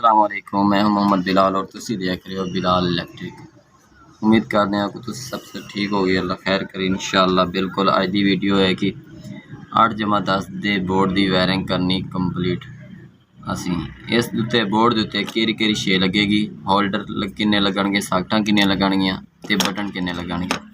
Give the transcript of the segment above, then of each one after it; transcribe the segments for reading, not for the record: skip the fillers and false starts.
अस्सलाम वालेकुम, मैं हूं मोहम्मद बिलाल और तुसी देख रहे हो बिलाल इलेक्ट्रिक। उम्मीद करते हैं कि तुसी सबसे ठीक हो गए, अल्लाह खैर करे इंशाअल्लाह। बिल्कुल अज दी वीडियो है कि 8/10 दे बोर्ड की वायरिंग करनी कंप्लीट। असी इस उत्ते बोर्ड के उत्ते केरी शे लगेगी, होल्डर किन्ने लगणगे, साकटां किन्ने लगणगियां ते बटन किन्ने लगणगे।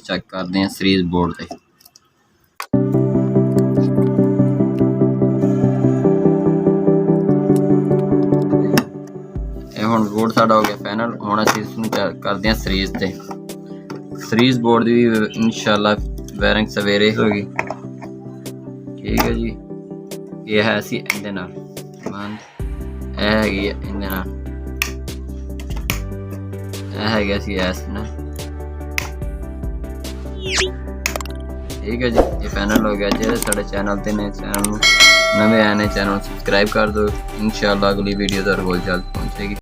चेक करते हैं सीरीज बोर्ड से। हुण बोर्ड साडा हो गया पैनल। हुण असीं इसनूं चेक करते हैं सीरीज से। सीरीज बोर्ड की इंशाल्लाह वायरिंग सवेरे होगी। ठीक है जी, ये है सी इहदे नाल बंद, यह हैगी इहदे नाल, यह हैगा सी इस नाल। ठीक है जी, ये पैनल हो गया। जो साढ़े चैनल ते ने चैनल नवे आए ने चैनल सब्सक्राइब कर दो। इंशाअल्लाह अगली वीडियो तुहाडे कोल जल्द पहुंचेगी।